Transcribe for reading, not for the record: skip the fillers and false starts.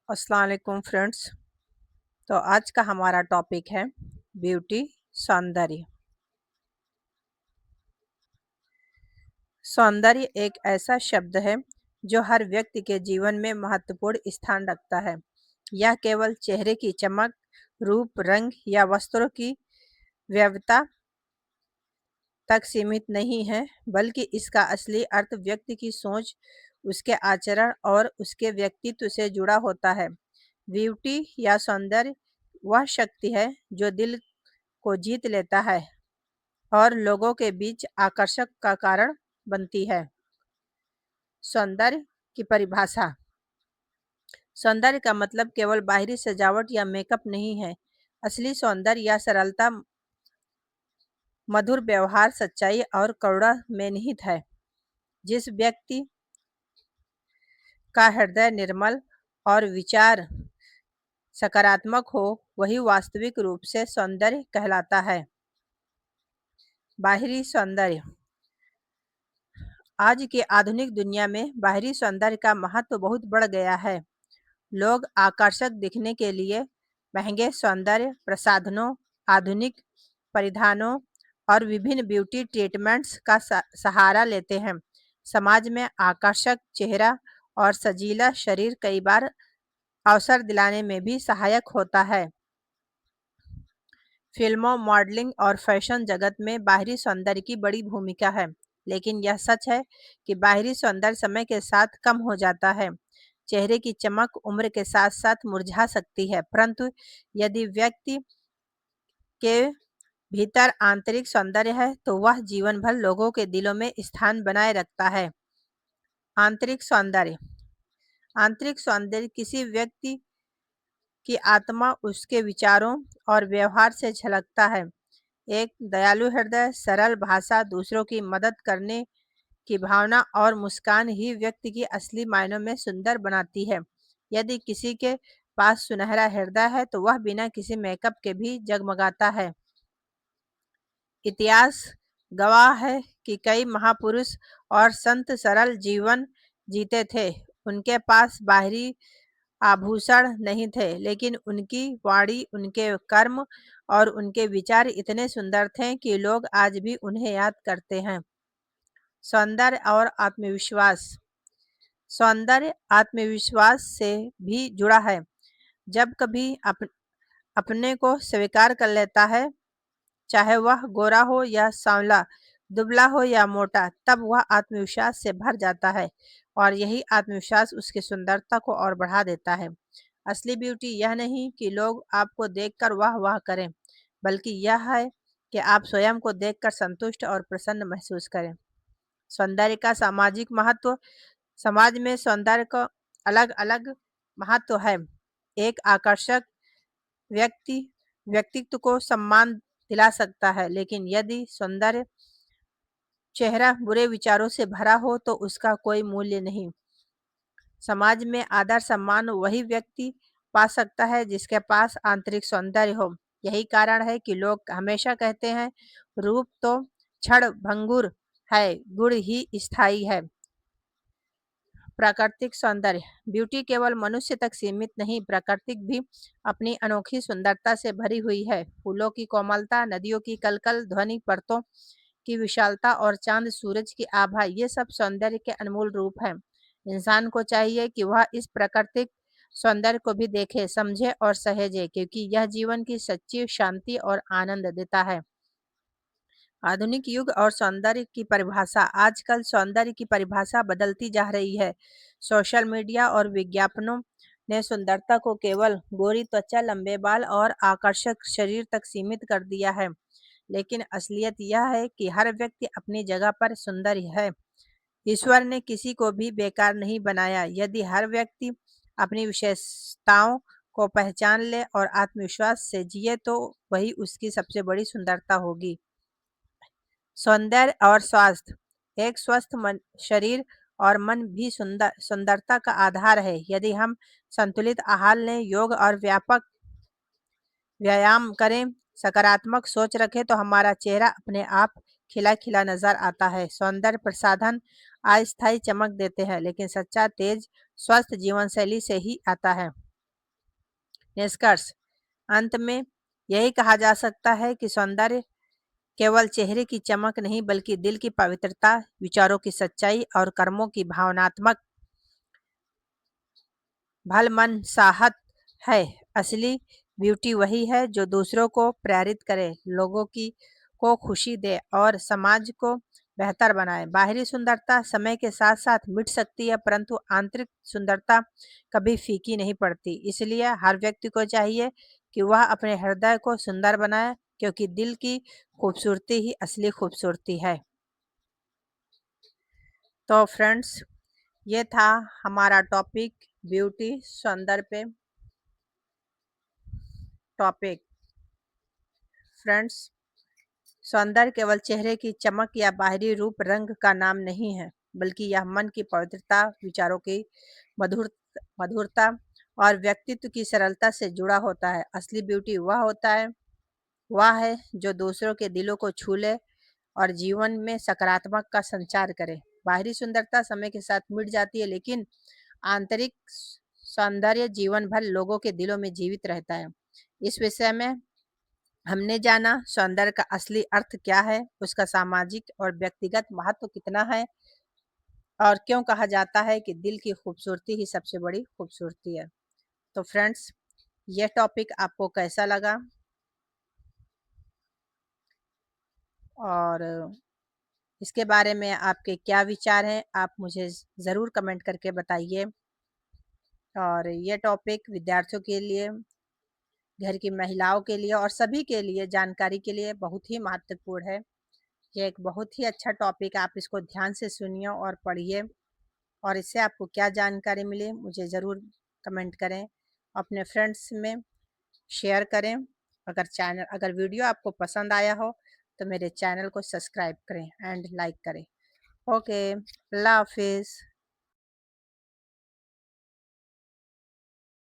अस्सलाम वालेकुम फ्रेंड्स। तो आज का हमारा टॉपिक है ब्यूटी, सौंदर्य। सौंदर्य एक ऐसा शब्द है जो हर व्यक्ति के जीवन में महत्वपूर्ण स्थान रखता है। यह केवल चेहरे की चमक, रूप, रंग या वस्त्रों की वैभवता तक सीमित नहीं है, बल्कि इसका असली अर्थ व्यक्ति की सोच, उसके आचरण और उसके व्यक्तित्व से जुड़ा होता है। ब्यूटी या सौंदर्य वह शक्ति है जो दिल को जीत लेता है और लोगों के बीच आकर्षक का कारण बनती है। सौंदर्य की परिभाषा। सौंदर्य का मतलब केवल बाहरी सजावट या मेकअप नहीं है। असली सौंदर्य या सरलता, मधुर व्यवहार, सच्चाई और करुणा में निहित है। जिस व्यक्ति का हृदय निर्मल और विचार सकारात्मक हो, वही वास्तविक रूप से सौंदर्य कहलाता है। बाहरी सौंदर्य। आज की आधुनिक दुनिया में बाहरी सौंदर्य का महत्व बहुत बढ़ गया है। लोग आकर्षक दिखने के लिए महंगे सौंदर्य प्रसाधनों, आधुनिक परिधानों और विभिन्न ब्यूटी ट्रीटमेंट्स का सहारा लेते हैं। समाज में आकर्षक चेहरा और सजीला शरीर कई बार अवसर दिलाने में भी सहायक होता है। फिल्मों, मॉडलिंग और फैशन जगत में बाहरी सौंदर्य की बड़ी भूमिका है, लेकिन यह सच है कि बाहरी सौंदर्य समय के साथ कम हो जाता है। चेहरे की चमक उम्र के साथ साथ मुरझा सकती है, परंतु यदि व्यक्ति के भीतर आंतरिक सौंदर्य है, तो वह जीवन भर लोगों के दिलों में स्थान बनाए रखता है। आंतरिक सौंदर्य। आंतरिक सौंदर्य किसी व्यक्ति की आत्मा, उसके विचारों और व्यवहार से झलकता है। एक दयालु हृदय, सरल भाषा, दूसरों की मदद करने की भावना और मुस्कान ही व्यक्ति की असली मायनों में सुंदर बनाती है। यदि किसी के पास सुनहरा हृदय है, तो वह बिना किसी मेकअप के भी जगमगाता है। इतिहास गवाह है कि कई महापुरुष और संत सरल जीवन जीते थे। उनके पास बाहरी आभूषण नहीं थे, लेकिन उनकी वाणी, उनके कर्म और उनके विचार इतने सुंदर थे कि लोग आज भी उन्हें याद करते हैं। सौंदर्य और आत्मविश्वास। सौंदर्य आत्मविश्वास से भी जुड़ा है। जब कभी अपने को स्वीकार कर लेता है, चाहे वह गोरा हो या सांवला, दुबला हो या मोटा, तब वह आत्मविश्वास से भर जाता है और यही आत्मविश्वास उसकी सुंदरता को और बढ़ा देता है। असली ब्यूटी यह नहीं कि लोग आपको देखकर वाह वाह करें, बल्कि यह है कि आप स्वयं को देखकर संतुष्ट और प्रसन्न महसूस करें। सौंदर्य का सामाजिक महत्व। समाज में सौंदर्य का अलग अलग महत्व है। एक आकर्षक व्यक्ति व्यक्तित्व को सम्मान दिला सकता है, लेकिन यदि सौंदर्य चेहरा बुरे विचारों से भरा हो, तो उसका कोई मूल्य नहीं। समाज में आदर सम्मान वही व्यक्ति पा सकता है जिसके पास आंतरिक सौंदर्य हो। यही कारण है कि लोग हमेशा कहते हैं, रूप तो क्षण भंगुर है, गुण ही स्थायी है। प्राकृतिक सौंदर्य। ब्यूटी केवल मनुष्य तक सीमित नहीं, प्राकृतिक भी अपनी अनोखी सुंदरता से भरी हुई है। फूलों की कोमलता, नदियों की कलकल ध्वनि, पर्वतों की विशालता और चांद सूरज की आभा, ये सब सौंदर्य के अनमोल रूप हैं। इंसान को चाहिए कि वह इस प्राकृतिक सौंदर्य को भी देखे, समझे और सहेजे, क्योंकि यह जीवन की सच्ची शांति और आनंद देता है। आधुनिक युग और सौंदर्य की परिभाषा। आजकल सौंदर्य की परिभाषा बदलती जा रही है। सोशल मीडिया और विज्ञापनों ने सुंदरता को केवल गोरी त्वचा, लंबे बाल और आकर्षक शरीर तक सीमित कर दिया है, लेकिन असलियत यह है कि हर व्यक्ति अपनी जगह पर सुंदर है। ईश्वर ने किसी को भी बेकार नहीं बनाया। यदि हर व्यक्ति अपनी विशेषताओं को पहचान ले और आत्मविश्वास से जिए, तो वही उसकी सबसे बड़ी सुंदरता होगी। सौंदर्य और स्वास्थ्य। एक स्वस्थ शरीर और मन भी सुंदरता का आधार है। यदि हम संतुलित आहार लें, योग और व्यापक व्यायाम करें, सकारात्मक सोच रखें, तो हमारा चेहरा अपने आप खिला खिला नजर आता है। सौंदर्य प्रसाधन अस्थायी चमक देते हैं, लेकिन सच्चा तेज स्वस्थ जीवन शैली से ही आता है। निष्कर्ष अंत में यही कहा जा सकता है कि सौंदर्य केवल चेहरे की चमक नहीं बल्कि दिल की पवित्रता, विचारों की सच्चाई और कर्मों की भावनात्मक भलमनसाहत है। असली ब्यूटी वही है जो दूसरों को प्रेरित करे, लोगों की को खुशी दे और समाज को बेहतर बनाए। बाहरी सुंदरता समय के साथ साथ मिट सकती है, परंतु आंतरिक सुंदरता कभी फीकी नहीं पड़ती। इसलिए हर व्यक्ति को चाहिए कि वह अपने हृदय को सुंदर बनाए, क्योंकि दिल की खूबसूरती ही असली खूबसूरती है। तो फ्रेंड्स, ये था हमारा टॉपिक, ब्यूटी, सौंदर्य पे टॉपिक। फ्रेंड्स, सौंदर्य केवल चेहरे की चमक या बाहरी रूप रंग का नाम नहीं है, बल्कि यह मन की पवित्रता, विचारों की मधुर मधुरता और व्यक्तित्व की सरलता से जुड़ा होता है। असली ब्यूटी वह है जो दूसरों के दिलों को छू ले और जीवन में सकारात्मक का संचार करे। बाहरी सुंदरता समय के साथ मिट जाती है, लेकिन आंतरिक सौंदर्य जीवन भर लोगों के दिलों में जीवित रहता है। इस विषय में हमने जाना सौंदर्य का असली अर्थ क्या है, उसका सामाजिक और व्यक्तिगत महत्व कितना है, और क्यों कहा जाता है कि दिल की खूबसूरती ही सबसे बड़ी खूबसूरती है। तो फ्रेंड्स, यह टॉपिक आपको कैसा लगा और इसके बारे में आपके क्या विचार हैं, आप मुझे ज़रूर कमेंट करके बताइए। और ये टॉपिक विद्यार्थियों के लिए, घर की महिलाओं के लिए और सभी के लिए जानकारी के लिए बहुत ही महत्वपूर्ण है। ये एक बहुत ही अच्छा टॉपिक है, आप इसको ध्यान से सुनिए और पढ़िए, और इससे आपको क्या जानकारी मिली मुझे ज़रूर कमेंट करें, अपने फ्रेंड्स में शेयर करें। अगर वीडियो आपको पसंद आया हो तो मेरे चैनल को सब्सक्राइब करें एंड लाइक करें। ओके, अल्लाह हाफिज़।